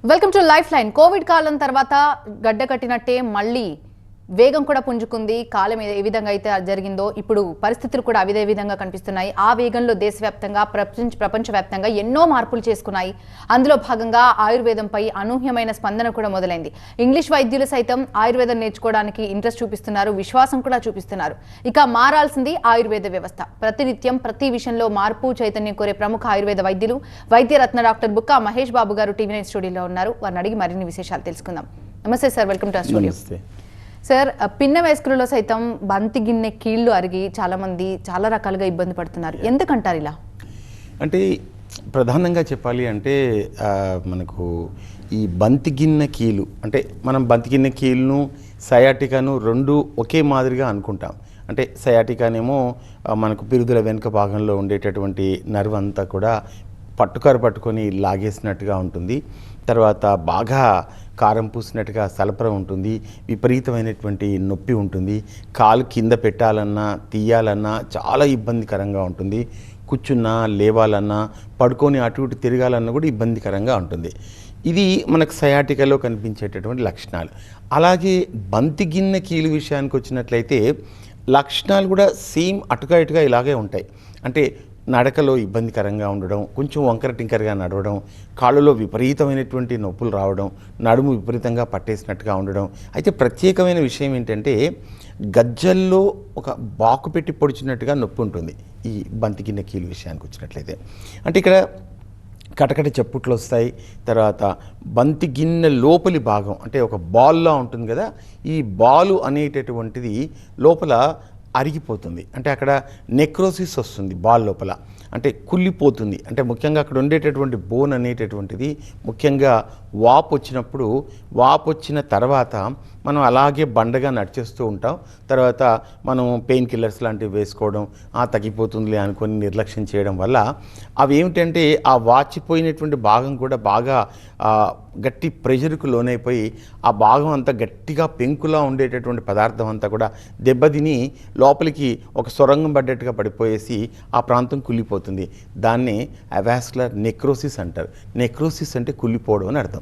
Welcome to life line. Covid కాలం తర్వాత గడ్డ కట్టినట్టే మళ్ళీ వేగం కూడా పుంజుకుంది. కాలం ఏ విధంగా అయితే జరిగిందో ఇప్పుడు పరిస్థితులు కూడా అదే విధంగా కనిపిస్తున్నాయి. ఆ వేగంలో దేశవ్యాప్తంగా ప్రపంచవ్యాప్తంగా ఎన్నో మార్పులు చేసుకున్నాయి. అందులో భాగంగా ఆయుర్వేదంపై అనూహ్యమైన స్పందన కూడా మొదలైంది. ఇంగ్లీష్ వైద్యులు సైతం ఆయుర్వేదం నేర్చుకోవడానికి ఇంట్రెస్ట్ చూపిస్తున్నారు, విశ్వాసం కూడా చూపిస్తున్నారు. ఇక మారాల్సింది ఆయుర్వేద వ్యవస్థ. ప్రతినిత్యం ప్రతి విషయంలో మార్పు చైతన్యం కోరే ప్రముఖ ఆయుర్వేద వైద్యులు వైద్యరత్న డాక్టర్ బుక్కా మహేష్ బాబు గారు టీవీ9 స్టూడియోలో ఉన్నారు. వారిని అడిగి మరిన్ని విశేషాలు తెలుసుకుందాం. నమస్తే sir, welcome to our studio. Sir, పిన్న వయస్కులలో సైతం బంతి గిన్నె కీళ్లు అరిగి చాలామంది చాలా రకాలుగా ఇబ్బంది పడుతున్నారు. ఎందుకంటారు ఇలా? అంటే ప్రధానంగా చెప్పాలి అంటే మనకు ఈ బంతి గిన్నె కీలు అంటే మనం బంతి గిన్నె కీలును సయాటికాను రెండు ఒకే మాదిరిగా అనుకుంటాం. అంటే సయాటికానేమో మనకు పిరుదుల వెనుక భాగంలో ఉండేటటువంటి నర్వ్ అంతా కూడా పట్టుకొని లాగేసినట్టుగా ఉంటుంది. తర్వాత బాగా కారం పూసినట్టుగా సలపరం ఉంటుంది, విపరీతమైనటువంటి నొప్పి ఉంటుంది, కాలు కింద పెట్టాలన్నా తీయాలన్నా చాలా ఇబ్బందికరంగా ఉంటుంది, కూర్చున్నా లేవాలన్నా పడుకొని అటు ఇటు తిరగాలన్నా కూడా ఇబ్బందికరంగా ఉంటుంది. ఇది మనకు సయాటికలో కనిపించేటటువంటి లక్షణాలు. అలాగే బంతి గిన్నె కీలు విషయానికి వచ్చినట్లయితే లక్షణాలు కూడా సేమ్ అటుగా ఇటుగా ఇలాగే ఉంటాయి. అంటే నడకలో ఇబ్బందికరంగా ఉండడం, కొంచెం వంకర టింకరగా నడవడం, కాళ్ళలో విపరీతమైనటువంటి నొప్పులు రావడం, నడుము విపరీతంగా పట్టేసినట్టుగా ఉండడం. అయితే ప్రత్యేకమైన విషయం ఏంటంటే గజ్జల్లో ఒక బాకు పెట్టి పొడిచినట్టుగా నొప్పి ఉంటుంది ఈ బంతి గిన్నె కీలు విషయానికి వచ్చినట్లయితే. అంటే ఇక్కడ కటకట చెప్పుట్లు వస్తాయి. తర్వాత బంతి గిన్నె లోపలి భాగం అంటే ఒక బాల్లా ఉంటుంది కదా, ఈ బాలు అనేటటువంటిది లోపల అరిగిపోతుంది. అంటే అక్కడ నెక్రోసిస్ వస్తుంది బాల్ లోపల, అంటే కుళ్ళిపోతుంది. అంటే ముఖ్యంగా అక్కడ ఉండేటటువంటి బోన్ అనేటటువంటిది ముఖ్యంగా వాపు వచ్చినప్పుడు, వాపు వచ్చిన తర్వాత మనం అలాగే బండగా నడిచేస్తూ ఉంటాం. తర్వాత మనం పెయిన్ కిల్లర్స్ లాంటివి వేసుకోవడం, తగ్గిపోతుందిలే అనుకొని నిర్లక్ష్యం చేయడం వల్ల అవి ఏమిటంటే ఆ వాచిపోయినటువంటి భాగం కూడా బాగా గట్టి ప్రెషర్కు లోనైపోయి ఆ భాగం అంతా గట్టిగా పెంకులా ఉండేటటువంటి పదార్థం అంతా కూడా దెబ్బతిని లోపలికి ఒక సొరంగం పడ్డట్టుగా పడిపోయేసి ఆ ప్రాంతం కుళ్ళిపోతుంది. దాన్ని అవాస్కులర్ నెక్రోసిస్ అంటారు. నెక్రోసిస్ అంటే కుళ్ళిపోవడం అని అర్థం.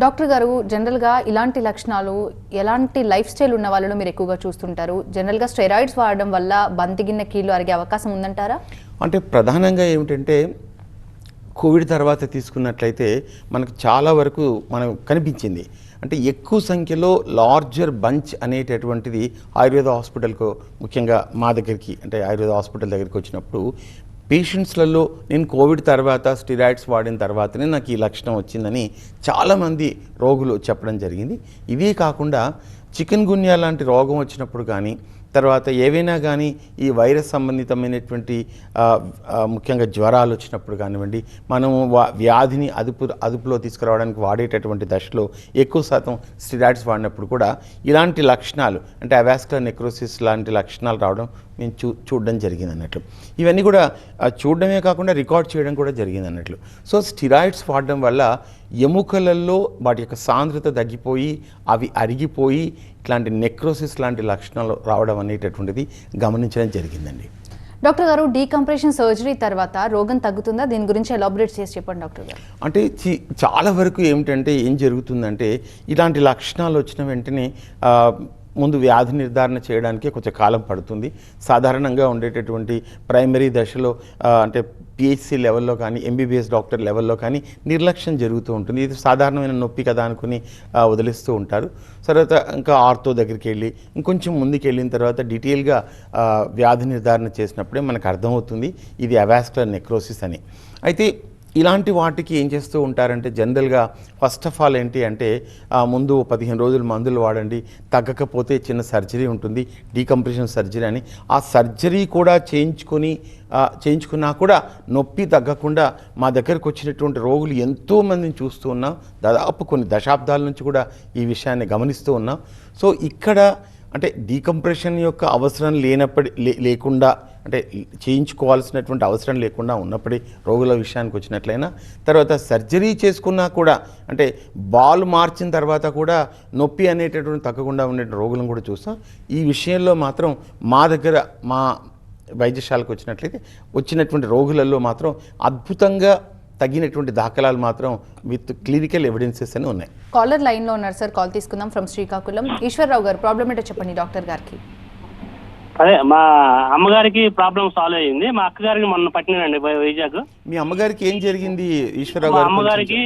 డాక్టర్ గారు, జనరల్గా ఇలాంటి లక్షణాలు ఎలాంటి లైఫ్ స్టైల్ ఉన్న వాళ్ళలో మీరు ఎక్కువగా చూస్తుంటారు? జనరల్గా స్టెరాయిడ్స్ వాడడం వల్ల బంతి గిన్నె కీళ్ళు అరిగే అవకాశం ఉందంటారా? అంటే ప్రధానంగా ఏమిటంటే కోవిడ్ తర్వాత తీసుకున్నట్లయితే మనకు చాలా వరకు మనకు కనిపించింది. అంటే ఎక్కువ సంఖ్యలో లార్జర్ బంచ్ అనేటటువంటిది ఆయుర్వేద హాస్పిటల్కు, ముఖ్యంగా మా దగ్గరికి అంటే ఆయుర్వేద హాస్పిటల్ దగ్గరికి వచ్చినప్పుడు పేషెంట్స్లలో నేను కోవిడ్ తర్వాత స్టెరాయిడ్స్ వాడిన తర్వాతనే నాకు ఈ లక్షణం వచ్చిందని చాలామంది రోగులు చెప్పడం జరిగింది. ఇవే కాకుండా చికెన్ గున్యా లాంటి రోగం వచ్చినప్పుడు కానీ, తర్వాత ఏవైనా కానీ ఈ వైరస్ సంబంధితమైనటువంటి ముఖ్యంగా జ్వరాలు వచ్చినప్పుడు కానివ్వండి, మనము వ్యాధిని అదుపులో తీసుకురావడానికి వాడేటటువంటి దశలో ఎక్కువ శాతం స్టెరాయిడ్స్ వాడినప్పుడు కూడా ఇలాంటి లక్షణాలు అంటే అవాస్కులర్ నెక్రోసిస్ లాంటి లక్షణాలు రావడం మేము చూడడం జరిగింది అన్నట్లు. ఇవన్నీ కూడా చూడడమే కాకుండా రికార్డ్ చేయడం కూడా జరిగింది అన్నట్లు. సో స్టెరాయిడ్స్ వాడడం వల్ల ఎముకలలో వాటి యొక్క సాంద్రత తగ్గిపోయి అవి అరిగిపోయి ఇట్లాంటి నెక్రోసిస్ లాంటి లక్షణాలు రావడం అనేటటువంటిది గమనించడం జరిగిందండి. డాక్టర్ గారు, డీకంప్రెషన్ సర్జరీ తర్వాత రోగం తగ్గుతుందా? దీని గురించి ఎలాబరేట్ చేసి చెప్పండి డాక్టర్ గారు. అంటే చాలా వరకు ఏమిటంటే ఏం జరుగుతుందంటే ఇలాంటి లక్షణాలు వచ్చిన వెంటనే ముందు వ్యాధి నిర్ధారణ చేయడానికి కొంచెం కాలం పడుతుంది. సాధారణంగా ఉండేటటువంటి ప్రైమరీ దశలో అంటే పిహెచ్సి లెవెల్లో కానీ ఎంబీబీఎస్ డాక్టర్ లెవెల్లో కానీ నిర్లక్ష్యం జరుగుతూ ఉంటుంది. ఇది సాధారణమైన నొప్పి కదా అనుకుని వదిలేస్తూ ఉంటారు. తర్వాత ఇంకా ఆర్థో దగ్గరికి వెళ్ళి ఇంకొంచెం ముందుకు వెళ్ళిన తర్వాత డీటెయిల్గా వ్యాధి నిర్ధారణ చేసినప్పుడే మనకు అర్థమవుతుంది ఇది అవాస్కులర్ నెక్రోసిస్ అని. అయితే ఇలాంటి వాటికి ఏం చేస్తూ ఉంటారంటే జనరల్గా ఫస్ట్ ఆఫ్ ఆల్ ఏంటి అంటే ముందు 15 రోజులు మందులు వాడండి, తగ్గకపోతే చిన్న సర్జరీ ఉంటుంది, డీకంప్రెషన్ సర్జరీ అని. ఆ సర్జరీ కూడా చేయించుకున్నా కూడా నొప్పి తగ్గకుండా మా దగ్గరకు వచ్చినటువంటి రోగులు ఎంతోమందిని చూస్తూ ఉన్నాం. దాదాపు కొన్ని దశాబ్దాల నుంచి కూడా ఈ విషయాన్ని గమనిస్తూ ఉన్నాం. సో ఇక్కడ అంటే డీకంప్రెషన్ యొక్క అవసరం లేకుండా అంటే చేయించుకోవాల్సినటువంటి అవసరం లేకుండా ఉన్నప్పటి రోగుల విషయానికి వచ్చినట్లయినా, తర్వాత సర్జరీ చేసుకున్నా కూడా అంటే బాల్ మార్చిన తర్వాత కూడా నొప్పి అనేటటువంటి తగ్గకుండా ఉండే రోగులను కూడా చూస్తాం. ఈ విషయంలో మాత్రం మా దగ్గర వైద్యశాలకు వచ్చినట్లయితే వచ్చినటువంటి రోగులలో మాత్రం అద్భుతంగా తగ్గినటువంటి దాఖలాలు మాత్రం విత్ క్లినికల్ ఎవిడెన్సెస్ అని ఉన్నాయి. కాలర్ లైన్లో ఉన్నారు సార్, కాల్ తీసుకుందాం. ఫ్రమ్ శ్రీకాకుళం ఈశ్వరరావు గారు, ప్రాబ్లం ఏంటో చెప్పండి డాక్టర్ గారికి. అదే మా అమ్మగారికి ప్రాబ్లం సాల్వ్ అయ్యింది. మా అక్కగారికి మొన్న పట్టినండి వైజాగ్. మీ అమ్మగారికి ఏం జరిగింది ఈశ్వరరావు మా గారు? అమ్మగారికి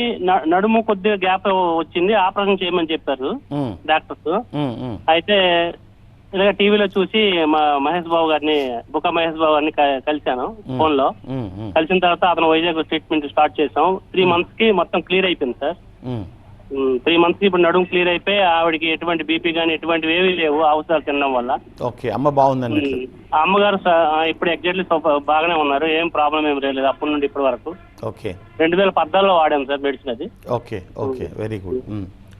నడుము కొద్దిగా గ్యాప్ వచ్చింది, ఆపరేషన్ చేయమని చెప్పారు డాక్టర్స్. అయితే ఇలాగ టీవీలో చూసి మా మహేష్ బాబు గారిని మహేష్ బాబు గారిని కలిశాను ఫోన్ లో. కలిసిన తర్వాత అతను వైజాగ్ ట్రీట్మెంట్ స్టార్ట్ చేసాం. 3 months కి మొత్తం క్లియర్ అయిపోయింది సార్. 3 months కి ఇప్పుడు నడుము క్లియర్ అయిపోయి ఆవిడకి ఎటువంటి బీపీ కానీ ఎటువంటివి ఏమీ లేవు అవసరాలు తినడం వల్ల. ఓకే, అమ్మ బాగుందండి. ఆ అమ్మగారు ఇప్పుడు ఎగ్జాక్ట్లీ బాగానే ఉన్నారు, ఏం ప్రాబ్లం ఏం లేదు అప్పటి నుండి ఇప్పటి వరకు. ఓకే, 2014లో వాడాం సార్ మెడిసిన్ అది. Okay okay, very good.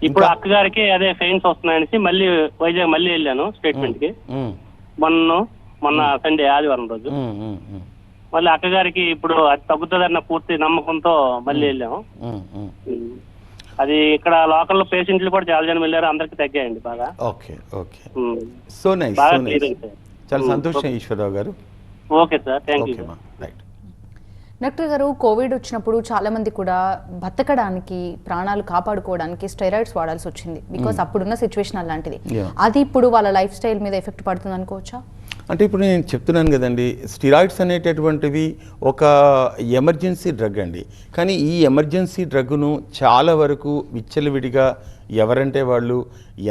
ఇప్పుడు అక్కగారికి అదే పెయిన్స్ వస్తున్నాయనేసి మళ్ళీ వైజాగ్ మళ్ళీ వెళ్ళాను స్టేట్మెంట్ కి. మొన్న సండే ఆదివారం రోజు మళ్ళీ అక్కగారికి ఇప్పుడు అది తగ్గుతుందన్న పూర్తి నమ్మకంతో మళ్ళీ వెళ్ళాము. అది ఇక్కడ లోకల్ పేషెంట్లు కూడా చాలా జనం వెళ్ళారు, అందరికి తగ్గాయండి బాగా. Okay okay, so nice, so nice, చాలా సంతోషం ఈశ్వరరావు గారు. Okay sir, thank you. Right. Doctor గారు, కోవిడ్ వచ్చినప్పుడు చాలా మంది కూడా బతకడానికి, ప్రాణాలు కాపాడుకోవడానికి స్టెరాయిడ్స్ వాడాల్సి వచ్చింది. బికాస్ అప్పుడున్న సిచ్యువేషన్ అలాంటిది. అది ఇప్పుడు వాళ్ళ లైఫ్ స్టైల్ మీద ఎఫెక్ట్ పడుతుంది అనుకోవచ్చా? అంటే ఇప్పుడు నేను చెప్తున్నాను కదండి, స్టిరాయిడ్స్ అనేటటువంటివి ఒక ఎమర్జెన్సీ డ్రగ్ అండి. కానీ ఈ ఎమర్జెన్సీ డ్రగ్ను చాలా వరకు విచ్చలవిడిగా ఎవరంటే వాళ్ళు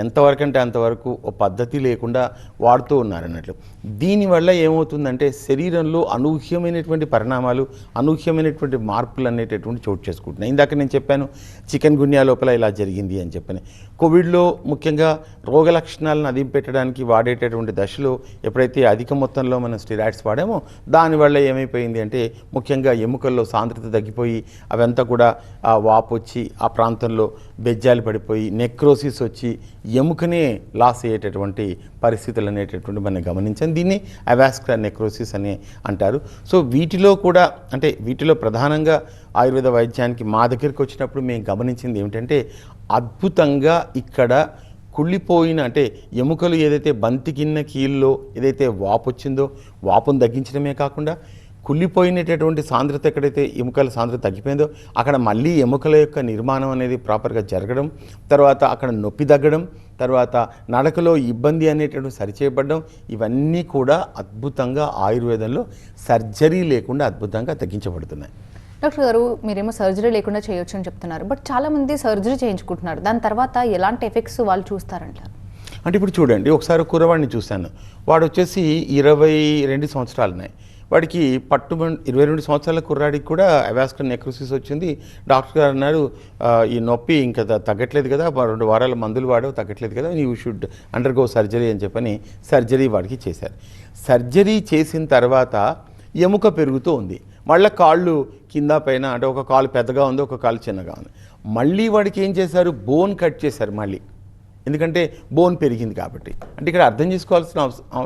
ఎంతవరకు అంటే అంతవరకు ఓ పద్ధతి లేకుండా వాడుతూ ఉన్నారన్నట్లు. దీనివల్ల ఏమవుతుందంటే శరీరంలో అనూహ్యమైనటువంటి పరిణామాలు, అనూహ్యమైనటువంటి మార్పులు అనేటటువంటి చోటు చేసుకుంటున్నాయి. ఇందాక నేను చెప్పాను చికెన్ గున్యా లోపల ఇలా జరిగింది అని చెప్పని. కోవిడ్లో ముఖ్యంగా రోగ లక్షణాలను అదింపెట్టడానికి వాడేటటువంటి దశలో ఎప్పుడైతే అధిక మొత్తంలో మనం స్టిరాయిడ్స్ వాడామో దానివల్ల ఏమైపోయింది అంటే ముఖ్యంగా ఎముకల్లో సాంద్రత తగ్గిపోయి అవంతా కూడా ఆ వాపు వచ్చి ఆ ప్రాంతంలో బెజ్జాలు పడిపోయి నెక్రోసిస్ వచ్చి ఎముకనే లాస్ అయ్యేటటువంటి పరిస్థితులు అనేటటువంటి మనం గమనించాం. దీన్ని అవాస్కులర్ నెక్రోసిస్ అని అంటారు. సో వీటిలో కూడా అంటే వీటిలో ప్రధానంగా ఆయుర్వేద వైద్యానికి మా దగ్గరికి వచ్చినప్పుడు మేము గమనించింది ఏమిటంటే అద్భుతంగా ఇక్కడ కుళ్ళిపోయిన అంటే ఎముకలు ఏదైతే బంతికిన్న కీల్లో ఏదైతే వాపు వచ్చిందో వాపును తగ్గించడమే కాకుండా కుళ్ళిపోయినటువంటి సాంద్రత ఎక్కడైతే ఎముకల సాంద్రత తగ్గిపోయిందో అక్కడ మళ్ళీ ఎముకల యొక్క నిర్మాణం అనేది ప్రాపర్గా జరగడం, తర్వాత అక్కడ నొప్పి తగ్గడం, తర్వాత నడకలో ఇబ్బంది అనేటటువంటి సరిచేయబడడం, ఇవన్నీ కూడా అద్భుతంగా ఆయుర్వేదంలో సర్జరీ లేకుండా అద్భుతంగా తగ్గించబడుతున్నాయి. డాక్టర్ గారు, మీరేమో సర్జరీ లేకుండా చేయొచ్చు అని చెప్తున్నారు. బట్ చాలామంది సర్జరీ చేయించుకుంటున్నారు, దాని తర్వాత ఎలాంటి ఎఫెక్ట్స్ వాళ్ళు చూస్తారంటారు? అంటే ఇప్పుడు చూడండి, ఒకసారి కుర్రవాడిని చూశాను. వాడు వచ్చేసి 22 సంవత్సరాలు ఉన్నాయి. వాడికి 22 సంవత్సరాల కుర్రాడికి కూడా అవాస్కులర్ నెక్రోసిస్ వచ్చింది. డాక్టర్ గారు అన్నారు ఈ నొప్పి ఇంకా తగ్గట్లేదు కదా, 2 వారాల మందులు వాడవు తగ్గట్లేదు కదా, యూ షుడ్ అండర్గో సర్జరీ అని చెప్పని సర్జరీ వాడికి చేశారు. సర్జరీ చేసిన తర్వాత ఎముక పెరుగుతూ ఉంది. మళ్ళీ కాళ్ళు కింద పైన అంటే ఒక కాలు పెద్దగా ఉంది, ఒక కాలు చిన్నగా ఉంది. మళ్ళీ వాడికి ఏం చేశారు, బోన్ కట్ చేశారు మళ్ళీ, ఎందుకంటే బోన్ పెరిగింది కాబట్టి. అంటే ఇక్కడ అర్థం చేసుకోవాల్సిన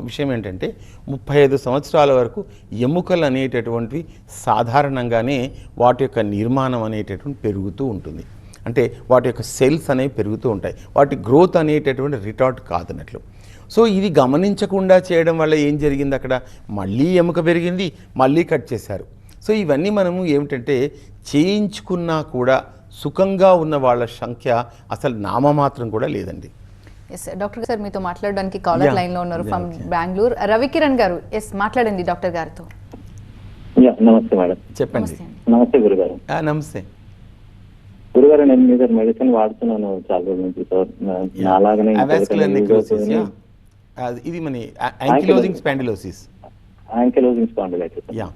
విషయం ఏంటంటే 35 సంవత్సరాల వరకు ఎముకలు అనేటటువంటివి సాధారణంగానే వాటి యొక్క నిర్మాణం అనేటటువంటి పెరుగుతూ ఉంటుంది. అంటే వాటి యొక్క సెల్స్ అనేవి పెరుగుతూ ఉంటాయి, వాటి గ్రోత్ అనేటటువంటి రిటార్డ్ కాదన్నట్లు. సో ఇది గమనించకుండా చేయడం వల్ల ఏం జరిగింది, అక్కడ మళ్ళీ ఎముక పెరిగింది, మళ్ళీ కట్ చేశారు. సో ఇవన్నీ మనము ఏమిటంటే చేయించుకున్నా కూడా సుఖంగా ఉన్న వాళ్ళ సంఖ్య అసలు నామమాత్రం కూడా లేదండి. ఎస్ డాక్టర్ సార్, మీతో మాట్లాడడానికి కాలర్ లైన్లో ఉన్నారు ఫ్రమ్ బెంగళూరు. రవికిరణ్ గారు, ఎస్ మాట్లాడండి డాక్టర్ గారితో. నమస్తే మేడం. చెప్పండి. నమస్తే గురుగారు. నమస్తే గురుగారు, నేను మీ దగ్గర మెడిసిన్ వాడుతున్నాను చాలా రోజుల నుంచి సార్. నాలాగనే ఇది మన ankylosing spondylosis. Ankylosing spondylitis. Yeah,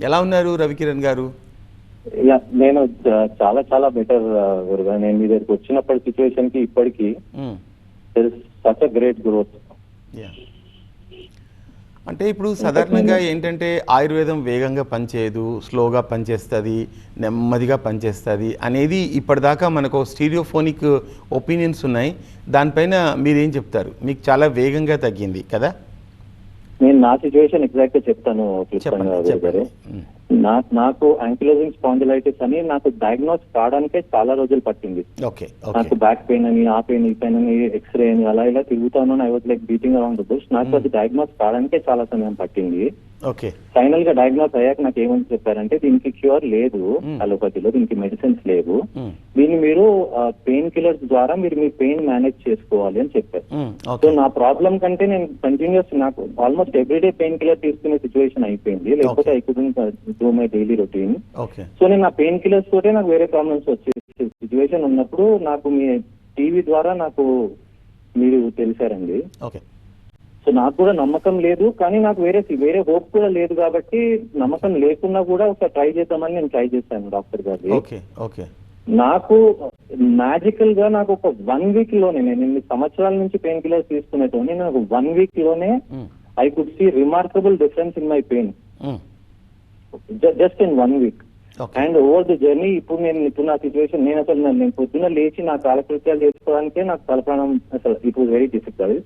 ఎలా ఉన్నారు రవికిరణ్ గారు? నేను చాలా చాలా బెటర్ గురుగారు. నేను మీ దగ్గరికి వచ్చినప్పటి సిచ్యువేషన్ కి ఇప్పటికి సచ్ గ్రేట్ గ్రోత్. అంటే ఇప్పుడు సాధారణంగా ఏంటంటే ఆయుర్వేదం వేగంగా పనిచేయదు, స్లోగా పనిచేస్తుంది, నెమ్మదిగా పనిచేస్తుంది అనేది ఇప్పటిదాకా మనకు స్టీరియోఫోనిక్ ఒపీనియన్స్ ఉన్నాయి. దానిపైన మీరేం చెప్తారు? మీకు చాలా వేగంగా తగ్గింది కదా? నేను నా సిచ్యువేషన్ ఎగ్జాక్ట్ గా చెప్తాను. నాకు యాంకిలోజింగ్ స్పాండిలైటిస్ అని నాకు డయాగ్నోస్ కావడానికే చాలా రోజులు పట్టింది. నాకు బ్యాక్ పెయిన్ అని, ఆ పెయిన్, ఈ పెయిన్ అని, ఎక్స్రే అని అలా ఇలా తిరుగుతాను. I was like beating around the bush. నాకు అది డయాగ్నోస్ కావడానికే చాలా సమయం పట్టింది. ఓకే. ఫైనల్ గా డయాగ్నోస్ అయ్యాక నాకు ఏమని చెప్పారంటే దీనికి క్యూర్ లేదు, అలోపతిలో దీనికి మెడిసిన్స్ లేవు, దీన్ని మీరు పెయిన్ కిల్లర్స్ ద్వారా మీరు మీ పెయిన్ మేనేజ్ చేసుకోవాలి అని చెప్పారు. సో నా ప్రాబ్లం కంటే నేను కంటిన్యూస్ నాకు ఆల్మోస్ట్ ఎవ్రీడే పెయిన్ కిల్లర్ తీసుకునే సిచ్యువేషన్ అయిపోయింది, లేకపోతే I couldn't do my daily routine. So నేను ఆ పెయిన్ కిల్లర్స్ తోటే నాకు వేరే ప్రాబ్లమ్స్ వచ్చే సిచ్యువేషన్ ఉన్నప్పుడు నాకు మీ టీవీ ద్వారా నాకు మీరు తెలిసారండి. సో నాకు కూడా నమ్మకం లేదు, కానీ నాకు వేరే హోప్ కూడా లేదు, కాబట్టి నమ్మకం లేకున్నా కూడా ఒకసారి ట్రై చేద్దామని నేను ట్రై చేశాను డాక్టర్ గారు. నాకు మ్యాజికల్ గా నాకు ఒక 1 వీక్ లోనే, నేను 8 సంవత్సరాల నుంచి పెయిన్ కిల్లర్స్ తీసుకునేటోని, నాకు 1 వీక్ లోనే I could see remarkable difference in my pain, just in 1 week. And over the journey ఇప్పుడు నా సిచ్యువేషన్, నేను పొద్దున్న లేచి నా కాలకృత్యాలు చేసుకోవడానికే నాకు తలప్రాణం అసలు it was very difficult.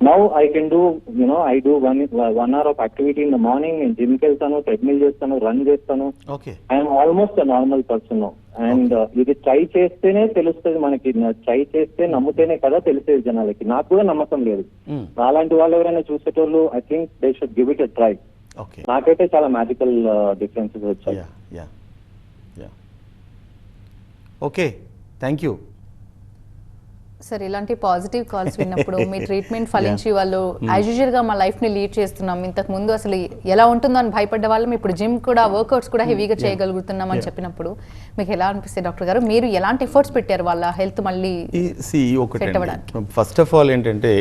Now I can do I do 1 hour of activity in the morning. నేను జిమ్ కి వెళ్తాను, ట్రెడ్మిల్ చేస్తాను, రన్ చేస్తాను. I'm almost a normal person. And ఇది ట్రై చేస్తేనే తెలుస్తుంది మనకి, ట్రై చేస్తే నమ్ముతేనే కదా తెలిసేది జనాలకి. నాకు కూడా నమ్మకం లేదు. అలాంటి వాళ్ళు ఎవరైనా చూసేటోళ్ళు I think they should give it a try. నాకైతే చాలా మ్యాజికల్ డిఫరెన్సెస్ వచ్చాయి. Okay, thank you sir. ఇలాంటి పాజిటివ్ కాల్స్ విన్నప్పుడు మీ ట్రీట్మెంట్ ఫలించి వాళ్ళు యాజ్ యూజువల్ గా మా లైఫ్ ని లీడ్ చేస్తున్నాం, ఇంతకు ముందు అసలు ఎలా ఉంటుందో అని భయపడ్డ వాళ్ళం ఇప్పుడు జిమ్ కూడా వర్కౌట్స్ కూడా హెవీగా చేయగలుగుతున్నాం అని చెప్పినప్పుడు మీకు ఎలా అనిపిస్తుంది డాక్టర్ గారు? మీరు ఎలాంటి ఎఫర్ట్స్ పెట్టారు వాళ్ళ హెల్త్ మళ్ళీ సెట్ అవ్వడానికి? ఫస్ట్ ఆఫ్ ఆల్ ఏంటంటే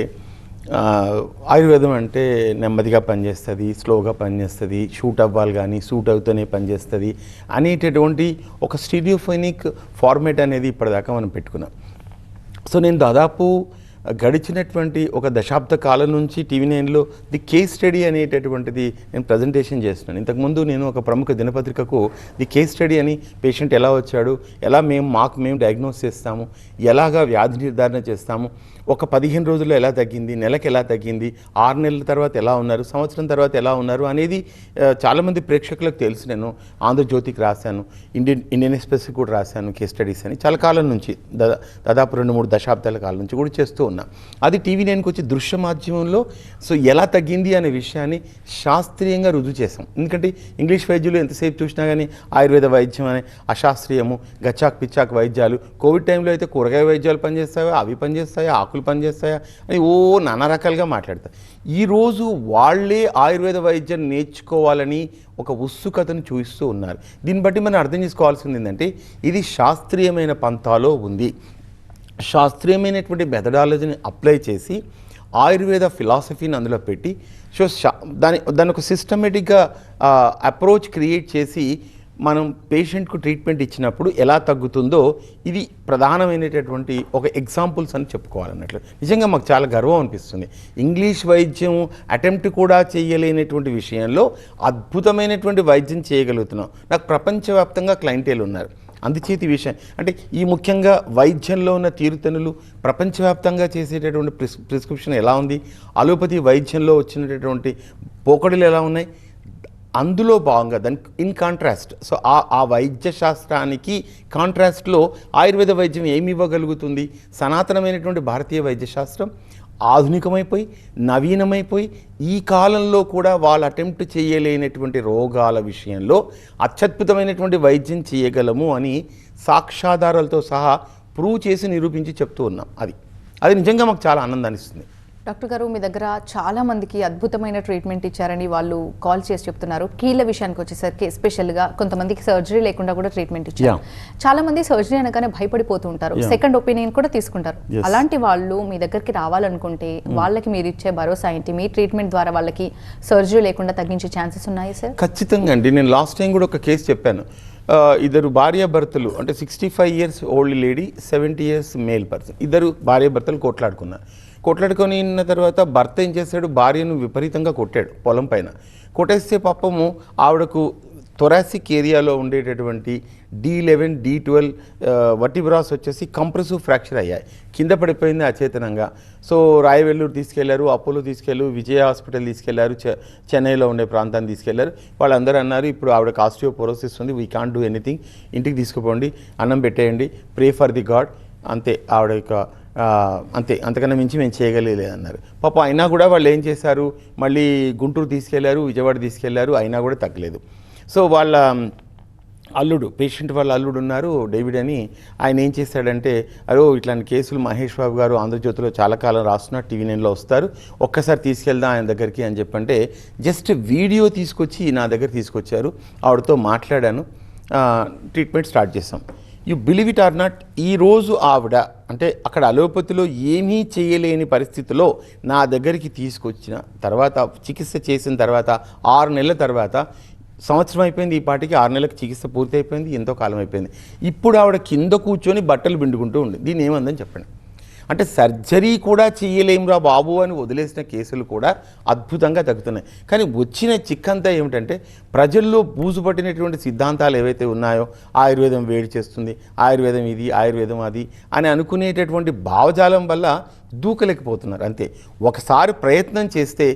ఆయుర్వేదం అంటే నెమ్మదిగా పనిచేస్తుంది, స్లోగా పనిచేస్తుంది, షూట్ అవ్వాలి కానీ సూట్ అవుతూనే పనిచేస్తుంది అనేటటువంటి ఒక స్టీరియోఫోనిక్ ఫార్మేట్ అనేది ఇప్పటిదాకా మనం పెట్టుకున్నాం. సో నేను దాదాపు గడిచినటువంటి ఒక దశాబ్ద కాలం నుంచి టీవీ9లో ది కేస్ స్టడీ అనేటటువంటిది నేను ప్రజెంటేషన్ చేస్తున్నాను. ఇంతకుముందు నేను ఒక ప్రముఖ దినపత్రికకు ది కేస్ స్టడీ అని పేషెంట్ ఎలా వచ్చాడు, ఎలా మేము డయాగ్నోస్ చేస్తాము, ఎలాగా వ్యాధి నిర్ధారణ చేస్తాము, ఒక 15 రోజుల్లో ఎలా తగ్గింది, నెలకు ఎలా తగ్గింది, 6 నెలల తర్వాత ఎలా ఉన్నారు, సంవత్సరం తర్వాత ఎలా ఉన్నారు అనేది చాలామంది ప్రేక్షకులకు తెలుసు. నేను ఆంధ్రజ్యోతికి రాశాను, ఇండియన్ ఎక్స్ప్రెస్కి కూడా రాశాను కేస్ స్టడీస్ అని. చాలా కాలం నుంచి దాదాపు 2-3 దశాబ్దాల కాలం నుంచి కూడా చేస్తూ ఉన్నా. అది టీవీ9కి వచ్చి దృశ్య మాధ్యమంలో సో ఎలా తగ్గింది అనే విషయాన్ని శాస్త్రీయంగా రుజువు చేసాం. ఎందుకంటే ఇంగ్లీష్ వైద్యులు ఎంతసేపు చూసినా కానీ ఆయుర్వేద వైద్యం అనే అశాస్త్రీయము, గచ్చాక్ పిచ్చాక్ వైద్యాలు, కోవిడ్ టైంలో అయితే కూరగాయ వైద్యాలు పనిచేస్తాయా, అవి పనిచేస్తాయా, ఆకులు పనిచేస్తాయా అని నానా రకాలుగా మాట్లాడతారు. ఈరోజు వాళ్ళే ఆయుర్వేద వైద్యం నేర్చుకోవాలని ఒక ఉత్సుకతను చూపిస్తూ ఉన్నారు. దీన్ని బట్టి మనం అర్థం చేసుకోవాల్సింది ఏంటంటే ఇది శాస్త్రీయమైన పంథాలో ఉంది. శాస్త్రీయమైనటువంటి మెథడాలజీని అప్లై చేసి ఆయుర్వేద ఫిలాసఫీని అందులో పెట్టి సో దాని ఒక సిస్టమేటిక్గా అప్రోచ్ క్రియేట్ చేసి మనం పేషెంట్కు ట్రీట్మెంట్ ఇచ్చినప్పుడు ఎలా తగ్గుతుందో ఇది ప్రధానమైనటువంటి ఒక ఎగ్జాంపుల్స్ అని చెప్పుకోవాలన్నట్లు. నిజంగా మాకు చాలా గర్వం అనిపిస్తుంది. ఇంగ్లీష్ వైద్యం అటెంప్ట్ కూడా చేయలేనటువంటి విషయంలో అద్భుతమైనటువంటి వైద్యం చేయగలుగుతున్నాం. నాకు ప్రపంచవ్యాప్తంగా క్లయింటేలు ఉన్నారు. అందుచేతి విషయం అంటే ఈ ముఖ్యంగా వైద్యంలో ఉన్న తీరుతెన్నులు ప్రపంచవ్యాప్తంగా చేసేటటువంటి ప్రిస్క్రిప్షన్ ఎలా ఉంది, అలోపతి వైద్యంలో వచ్చినటువంటి పోకడలు ఎలా ఉన్నాయి, అందులో భాగంగా దానికి ఇన్ కాంట్రాస్ట్ సో ఆ వైద్య శాస్త్రానికి కాంట్రాస్ట్లో ఆయుర్వేద వైద్యం ఏమి ఇవ్వగలుగుతుంది. సనాతనమైనటువంటి భారతీయ వైద్యశాస్త్రం ఆధునికమైపోయి నవీనమైపోయి ఈ కాలంలో కూడా వాళ్ళు అటెంప్ట్ చేయలేనటువంటి రోగాల విషయంలో అత్యద్భుతమైనటువంటి వైద్యం చేయగలము అని సాక్ష్యాధారాలతో సహా ప్రూవ్ చేసి నిరూపించి చెప్తూ ఉన్నాం. అది నిజంగా మాకు చాలా ఆనందాన్ని ఇస్తుంది. డాక్టర్ గారు మీ దగ్గర చాలా మందికి అద్భుతమైన ట్రీట్మెంట్ ఇచ్చారని వాళ్ళు కాల్ చేసి చెప్తున్నారు. కీళ్ళ విషయానికి వచ్చేసరికి ఎస్పెషల్గా కొంతమందికి సర్జరీ లేకుండా కూడా ట్రీట్మెంట్ ఇచ్చారు. చాలా మంది సర్జరీ అనగానే భయపడిపోతూ ఉంటారు, సెకండ్ ఒపీనియన్ కూడా తీసుకుంటారు. అలాంటి వాళ్ళు మీ దగ్గరికి రావాలనుకుంటే వాళ్ళకి మీరు ఇచ్చే భరోసా ఏంటి? మీ ట్రీట్మెంట్ ద్వారా వాళ్ళకి సర్జరీ లేకుండా తగ్గించే ఛాన్సెస్ ఉన్నాయి సార్? ఖచ్చితంగా అండి. నేను లాస్ట్ టైం కూడా ఒక కేసు చెప్పాను. ఇద్దరు భార్యాభర్తలు అంటే 65 years old lady, 70 years male person, ఇద్దరు భార్యాభర్తలు కొట్లాడుకొని ఉన్న తర్వాత భర్త ఏం చేశాడు, భార్యను విపరీతంగా కొట్టాడు పొలం పైన. కొట్టేస్తే పాపము ఆవిడకు థొరాసిక్ ఏరియాలో ఉండేటటువంటి D11 D12 వర్టిబ్రాస్ వచ్చేసి కంప్రెసివ్ ఫ్రాక్చర్ అయ్యాయి, కింద పడిపోయింది అచేతనంగా. సో రాయవెల్లూరు తీసుకెళ్లారు, అపోలో తీసుకెళ్లారు, విజయ హాస్పిటల్ తీసుకెళ్లారు, చెన్నైలో ఉండే ప్రాంతాన్ని తీసుకెళ్లారు. వాళ్ళందరూ అన్నారు ఇప్పుడు ఆవిడకి ఆస్టియోపోరోసిస్ ఉంది, వీ కాంట్ డూ ఎనీథింగ్, ఇంటికి తీసుకుపోండి, అన్నం పెట్టేయండి, ప్రే ఫర్ ది గాడ్, అంతే ఆవిడ యొక్క అంతే, అంతకన్నా మించి మేము చేయగలేదన్నారు. పాప అయినా కూడా వాళ్ళు ఏం చేశారు, మళ్ళీ గుంటూరు తీసుకెళ్లారు, విజయవాడ తీసుకెళ్లారు, అయినా కూడా తగ్గలేదు. సో వాళ్ళ అల్లుడు, పేషెంట్ వాళ్ళ అల్లుడు ఉన్నారు డేవిడ్ అని, ఆయన ఏం చేశాడంటే, అరో ఇట్లాంటి కేసులు మహేష్ బాబు గారు ఆంధ్రజ్యోతిలో చాలా కాలం రాస్తున్నారు, టీవీ 9లో వస్తారు, ఒక్కసారి తీసుకెళ్దాం ఆయన దగ్గరికి అని చెప్పంటే జస్ట్ వీడియో తీసుకొచ్చి నా దగ్గర తీసుకొచ్చారు. ఆవిడతో మాట్లాడాను, ట్రీట్మెంట్ స్టార్ట్ చేసాం. You believe it or not, ఈరోజు ఆవిడ అంటే అక్కడ అలోపతిలో ఏమీ చేయలేని పరిస్థితిలో నా దగ్గరికి తీసుకొచ్చిన తర్వాత, చికిత్స చేసిన తర్వాత 6 నెలల తర్వాత, సంవత్సరం అయిపోయింది ఈ పాటికి, 6 నెలలకు చికిత్స పూర్తి అయిపోయింది, ఎంతో కాలం అయిపోయింది. ఇప్పుడు ఆవిడ కింద కూర్చొని బట్టలు పిండుకుంటూ ఉంది. దీన్ని ఏమందని చెప్పండి. అంటే సర్జరీ కూడా చేయలేమురా బాబు అని వదిలేసిన కేసులు కూడా అద్భుతంగా తగ్గుతున్నాయి. కానీ వచ్చిన చిక్కంతా ఏమిటంటే, ప్రజల్లో బూజు పట్టినటువంటి సిద్ధాంతాలు ఏవైతే ఉన్నాయో, ఆయుర్వేదం వేడి చేస్తుంది, ఆయుర్వేదం ఇది, ఆయుర్వేదం అది అని అనుకునేటటువంటి భావజాలం వల్ల దూకలేకపోతున్నారు. అంతే, ఒకసారి ప్రయత్నం చేస్తే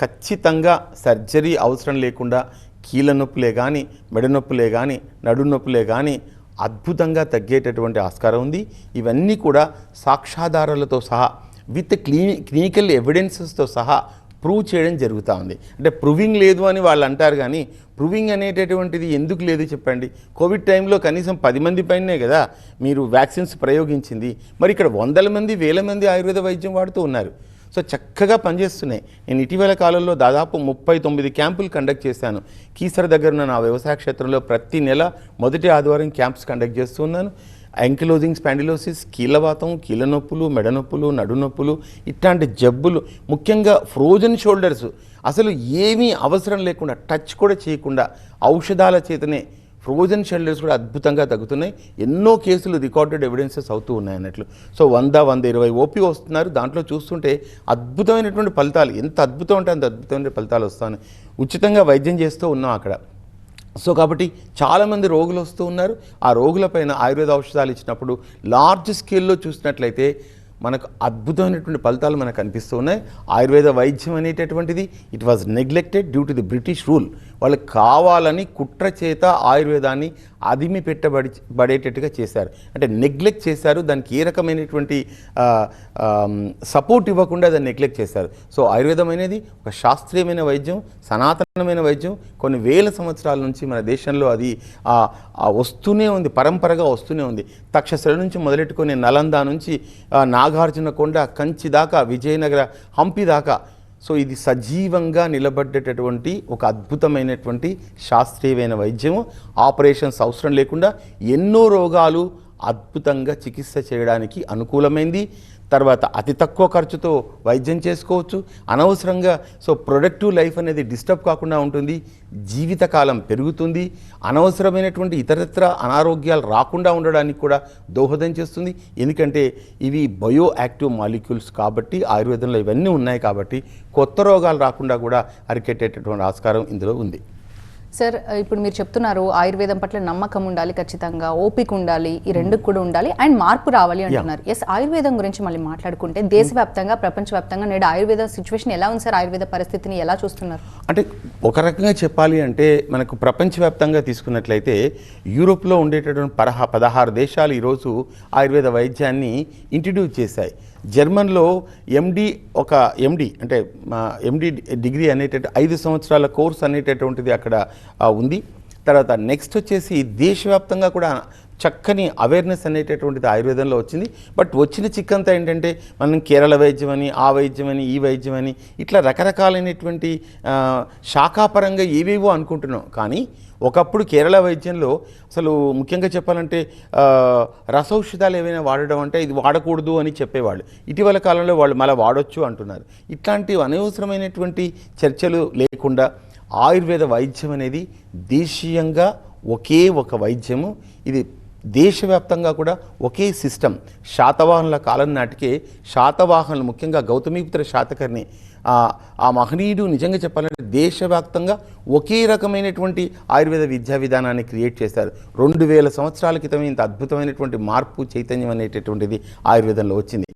ఖచ్చితంగా సర్జరీ అవసరం లేకుండా కీళ్ళ నొప్పులే కానీ, మెడ నొప్పులే కానీ, నడు నొప్పులే కానీ అద్భుతంగా తగ్గేటటువంటి ఆస్కారం ఉంది. ఇవన్నీ కూడా సాక్ష్యాధారాలతో సహా విత్ క్లినికల్ ఎవిడెన్సెస్తో సహా ప్రూవ్ చేయడం జరుగుతూ ఉంది. అంటే ప్రూవింగ్ లేదు అని వాళ్ళు అంటారు, కానీ ప్రూవింగ్ అనేటటువంటిది ఎందుకు లేదు చెప్పండి. కోవిడ్ టైంలో కనీసం 10 మంది పైనే కదా మీరు వ్యాక్సిన్స్ ప్రయోగించింది. మరి ఇక్కడ 100 మంది 1000 మంది ఆయుర్వేద వైద్యం వాడుతూ ఉన్నారు. సో చక్కగా పనిచేస్తున్నాయి. నేను ఇటీవల కాలంలో దాదాపు 39 క్యాంపులు కండక్ట్ చేశాను. కీసర దగ్గర ఉన్న నా వ్యవసాయ క్షేత్రంలో ప్రతి నెల మొదటి ఆదివారం క్యాంప్స్ కండక్ట్ చేస్తూ ఉన్నాను. యాంకిలోజింగ్ స్పాండిలోసిస్, కీళ్ళవాతం, కీళ్ళ నొప్పులు, మెడ నొప్పులు, నడు నొప్పులు, ఇట్లాంటి జబ్బులు, ముఖ్యంగా ఫ్రోజన్ షోల్డర్స్, అసలు ఏమీ అవసరం లేకుండా, టచ్ కూడా చేయకుండా ఔషధాల చేతనే ఫ్రోజన్ షోల్డర్స్ కూడా అద్భుతంగా తగ్గుతున్నాయి. ఎన్నో కేసులు రికార్డెడ్ ఎవిడెన్సెస్ అవుతూ ఉన్నాయి అన్నట్లు. సో 100-120 ఓపీ వస్తున్నారు. దాంట్లో చూస్తుంటే అద్భుతమైనటువంటి ఫలితాలు, ఎంత అద్భుతం అంటే అంత అద్భుతమైన ఫలితాలు వస్తాయి. ఉచితంగా వైద్యం చేస్తూ ఉన్నాం అక్కడ. సో కాబట్టి చాలామంది రోగులు వస్తూ ఉన్నారు. ఆ రోగులపైన ఆయుర్వేద ఔషధాలు ఇచ్చినప్పుడు లార్జ్ స్కేల్లో చూసినట్లయితే మనకు అద్భుతమైనటువంటి ఫలితాలు మనకు కనిపిస్తూ ఉన్నాయి. ఆయుర్వేద వైద్యం అనేటటువంటిది it was neglected due to the British rule. వాళ్ళు కావాలని కుట్ర చేత ఆయుర్వేదాన్ని అదిమి పడేటట్టుగా చేశారు, అంటే నెగ్లెక్ట్ చేశారు. దానికి ఏ రకమైనటువంటి సపోర్ట్ ఇవ్వకుండా దాన్ని నెగ్లెక్ట్ చేశారు. సో ఆయుర్వేదం అనేది ఒక శాస్త్రీయమైన వైద్యం, సనాతనమైన వైద్యం. కొన్ని వేల సంవత్సరాల నుంచి మన దేశంలో అది వస్తూనే ఉంది, పరంపరగా వస్తూనే ఉంది. తక్షశిల నుంచి మొదలెట్టుకొని నలంద నుంచి నాగార్జున కొండ, కంచి దాకా, విజయనగర, హంపి దాకా. సో ఇది సజీవంగా నిలబడ్డేటటువంటి ఒక అద్భుతమైనటువంటి శాస్త్రీయమైన వైద్యము. ఆపరేషన్స్ అవసరం లేకుండా ఎన్నో రోగాలు అద్భుతంగా చికిత్స చేయడానికి అనుకూలమైంది. తర్వాత అతి తక్కువ ఖర్చుతో వైద్యం చేసుకోవచ్చు అనవసరంగా. సో ప్రొడక్టివ్ లైఫ్ అనేది డిస్టర్బ్ కాకుండా ఉంటుంది, జీవితకాలం పెరుగుతుంది, అనవసరమైనటువంటి ఇతరత్ర అనారోగ్యాలు రాకుండా ఉండడానికి కూడా దోహదం చేస్తుంది. ఎందుకంటే ఇవి బయో యాక్టివ్ మాలిక్యూల్స్ కాబట్టి, ఆయుర్వేదంలో ఇవన్నీ ఉన్నాయి కాబట్టి కొత్త రోగాలు రాకుండా కూడా అరికెట్టేటటువంటి ఆస్కారం ఇందులో ఉంది. సార్, ఇప్పుడు మీరు చెప్తున్నారు ఆయుర్వేదం పట్ల నమ్మకం ఉండాలి, ఖచ్చితంగా ఓపిక ఉండాలి, ఈ రెండు కూడా ఉండాలి అండ్ మార్పు రావాలి అంటున్నారు. ఎస్, ఆయుర్వేదం గురించి మళ్ళీ మాట్లాడుకుంటే దేశవ్యాప్తంగా, ప్రపంచవ్యాప్తంగా నేడు ఆయుర్వేద సిచ్యువేషన్ ఎలా ఉంది సార్? ఆయుర్వేద పరిస్థితిని ఎలా చూస్తున్నారు? అంటే ఒక రకంగా చెప్పాలి అంటే మనకు ప్రపంచవ్యాప్తంగా తీసుకున్నట్లయితే యూరోప్లో ఉండేటటువంటి 16 దేశాలు ఈరోజు ఆయుర్వేద వైద్యాన్ని ఇంట్రడ్యూస్ చేశాయి. జర్మన్లో ఎండి అంటే ఎండి డిగ్రీ అనేటటువంటి 5 సంవత్సరాల కోర్స్ అనేటటువంటిది అక్కడ ఉంది. తర్వాత నెక్స్ట్ వచ్చేసి దేశవ్యాప్తంగా కూడా చక్కని అవేర్నెస్ అనేటటువంటిది ఆయుర్వేదంలో వచ్చింది. బట్ వచ్చిన చిక్కంతా ఏంటంటే మనం కేరళ వైద్యం అని, ఆ వైద్యం అని, ఈ వైద్యం అని, ఇట్లా రకరకాలైనటువంటి శాఖాపరంగా ఏవేవో అనుకుంటున్నాం. కానీ ఒకప్పుడు కేరళ వైద్యంలో అసలు ముఖ్యంగా చెప్పాలంటే రసౌషధాలు ఏవైనా వాడడం అంటే ఇది వాడకూడదు అని చెప్పేవాళ్ళు. ఇటీవల కాలంలో వాళ్ళు మళ్ళీ వాడొచ్చు అంటున్నారు. ఇట్లాంటి అనవసరమైనటువంటి చర్చలు లేకుండా ఆయుర్వేద వైద్యం అనేది దేశీయంగా ఒకే ఒక వైద్యము. ఇది దేశవ్యాప్తంగా కూడా ఒకే సిస్టమ్. శాతవాహనుల కాలం నాటికే శాతవాహనులు, ముఖ్యంగా గౌతమిపుత్ర శాతకర్ణి, ఆ మహనీయుడు నిజంగా చెప్పాలంటే దేశవ్యాప్తంగా ఒకే రకమైనటువంటి ఆయుర్వేద విద్యా విధానాన్ని క్రియేట్ చేశారు. 2000 సంవత్సరాల క్రితం ఇంత అద్భుతమైనటువంటి మార్పు, చైతన్యం అనేటటువంటిది ఆయుర్వేదంలో వచ్చింది.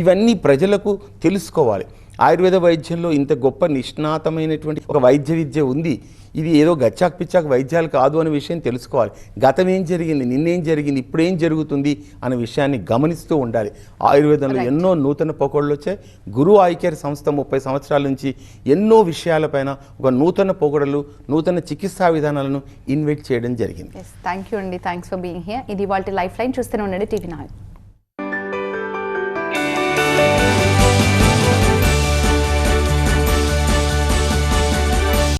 ఇవన్నీ ప్రజలకు తెలుసుకోవాలి. ఆయుర్వేద వైద్యంలో ఇంత గొప్ప నిష్ణాతమైనటువంటి ఒక వైద్య విద్య ఉంది. ఇది ఏదో గచ్చాక్ పిచ్చాక్ వైద్యాలు కాదు అనే విషయం తెలుసుకోవాలి. గతం ఏం జరిగింది, నిన్నేం జరిగింది, ఇప్పుడు ఏం జరుగుతుంది అనే విషయాన్ని గమనిస్తూ ఉండాలి. ఆయుర్వేదంలో ఎన్నో నూతన పోకడలు వచ్చాయి. గురు ఐ కేర్ సంస్థ 30 సంవత్సరాల నుంచి ఎన్నో విషయాలపైన ఒక నూతన పోకడలు, నూతన చికిత్సా విధానాలను ఇన్వైట్ చేయడం జరిగింది. థ్యాంక్ యూ అండి, థ్యాంక్స్ ఫర్ బీయింగ్ హియర్. ఇది వాళ్ళ లైఫ్ లైన్. చూస్తూనే ఉండండి TV9.